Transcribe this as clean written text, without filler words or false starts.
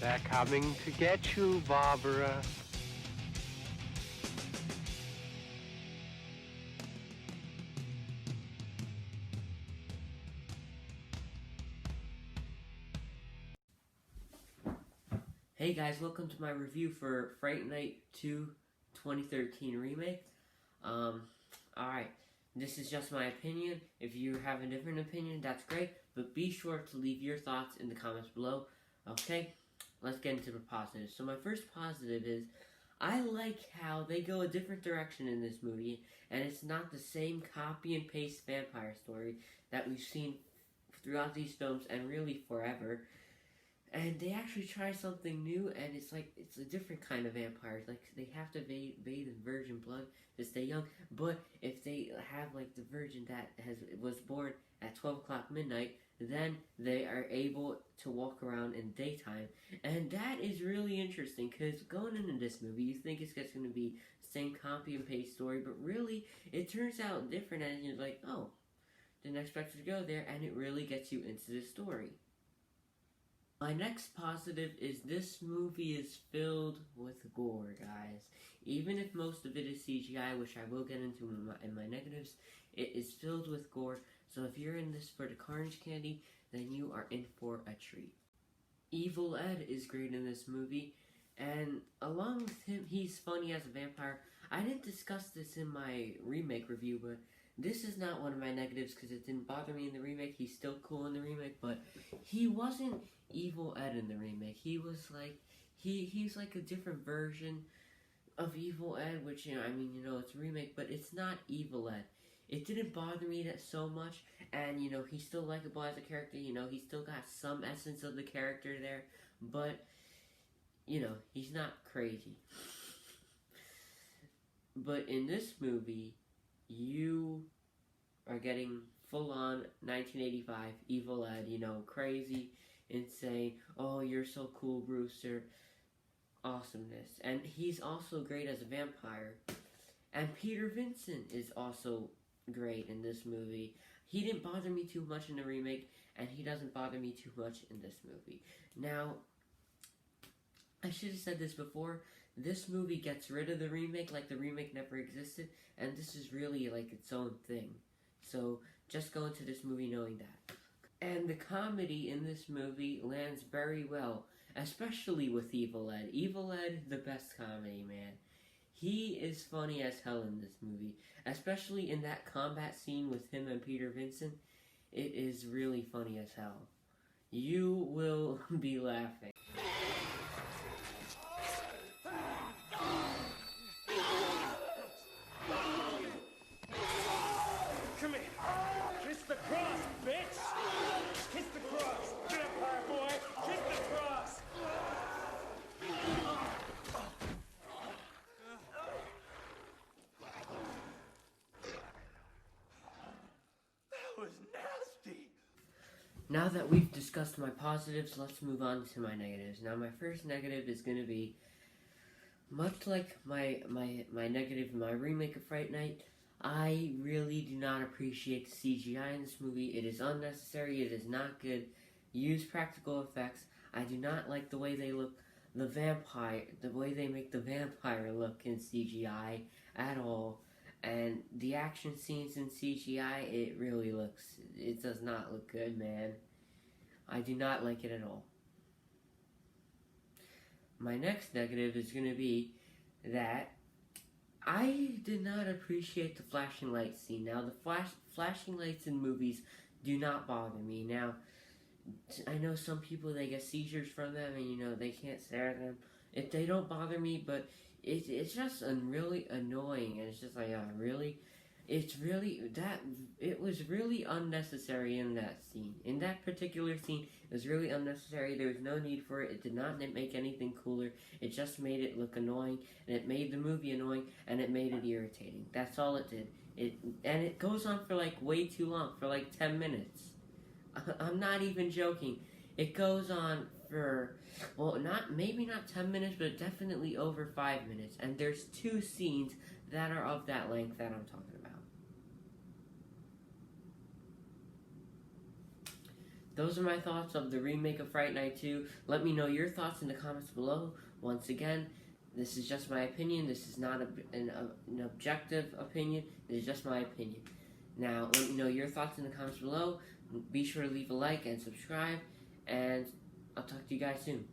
They're coming to get you, Barbara. Hey guys, welcome to my review for Fright Night 2 2013 remake. Alright, this is just my opinion. If you have a different opinion, that's great, but be sure to leave your thoughts in the comments below. Okay, let's get into the positives. So my first positive is, I like how they go a different direction in this movie, and it's not the same copy and paste vampire story that we've seen throughout these films and really forever. And they actually try something new, and it's a different kind of vampires. Like, they have to bathe in virgin blood to stay young. But if they have, like, the virgin that was born at 12 o'clock midnight, then they are able to walk around in daytime. And that is really interesting, because going into this movie, you think it's just going to be the same copy and paste story, but really, it turns out different, and you're like, oh, didn't expect it to go there, and it really gets you into the story. My next positive is this movie is filled with gore, guys. Even if most of it is CGI, which I will get into in my negatives, it is filled with gore. So if you're in this for the carnage candy, then you are in for a treat. Evil Ed is great in this movie, and along with him, he's funny as a vampire. I didn't discuss this in my remake review, but this is not one of my negatives because it didn't bother me in the remake. He's still cool in the remake, but he wasn't Evil Ed in the remake. He was like, he's like a different version of Evil Ed, which, it's a remake, but it's not Evil Ed. It didn't bother me that so much, and, he's still likable as a character, he still got some essence of the character there, but, he's not crazy. But in this movie, you are getting full-on 1985 Evil Ed, crazy, insane, oh, you're so cool, Brewster, awesomeness. And he's also great as a vampire. And Peter Vincent is also great in this movie. He didn't bother me too much in the remake, and he doesn't bother me too much in this movie. Now, I should have said this before, this movie gets rid of the remake like the remake never existed, and this is really like its own thing. So, just go into this movie knowing that. And the comedy in this movie lands very well, especially with Evil Ed. Evil Ed, the best comedy, man. He is funny as hell in this movie, especially in that combat scene with him and Peter Vincent. It is really funny as hell. You will be laughing. Come here. Kiss the cross, bitch! Kiss the cross! Vampire boy! Kiss the cross! That was nasty! Now that we've discussed my positives, let's move on to my negatives. Now, my first negative is going to be, much like my negative in my remake of Fright Night, I really do not appreciate the CGI in this movie. It is unnecessary. It is not good. Use practical effects. I do not like the way they look, the way they make the vampire look in CGI at all. And the action scenes in CGI, it does not look good, man. I do not like it at all. My next negative is going to be that I did not appreciate the flashing lights scene. Now, the flashing lights in movies do not bother me. Now, I know some people, they get seizures from them, and, they can't stare at them. They don't bother me, but it's just really annoying, and it's just like, really? It was really unnecessary in that scene. In that particular scene, it was really unnecessary. There was no need for it. It did not make anything cooler. It just made it look annoying, and it made the movie annoying, and it made it irritating. That's all it did. And it goes on for like way too long, for like 10 minutes. I'm not even joking. It goes on for, well, maybe not 10 minutes, but definitely over 5 minutes. And there's 2 scenes that are of that length that I'm talking about. those are my thoughts of the remake of Fright Night 2. Let me know your thoughts in the comments below. Once again, this is just my opinion. This is not an objective opinion. It is just my opinion. Now, let me know your thoughts in the comments below. Be sure to leave a like and subscribe. And I'll talk to you guys soon.